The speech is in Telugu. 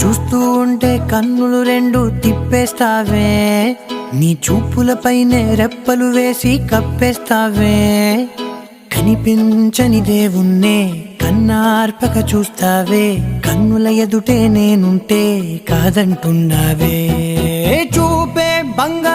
చూస్తూ ఉంటే కన్నులు రెండు తిప్పేస్తావే, నీ చూపులపైనే రెప్పలు వేసి కప్పేస్తావే. కనిపించని దేవుణ్ణే కన్నార్పక చూస్తావే, కన్నుల ఎదుటే నేనుంటే కాదంటున్నావే. చూపే బంగారు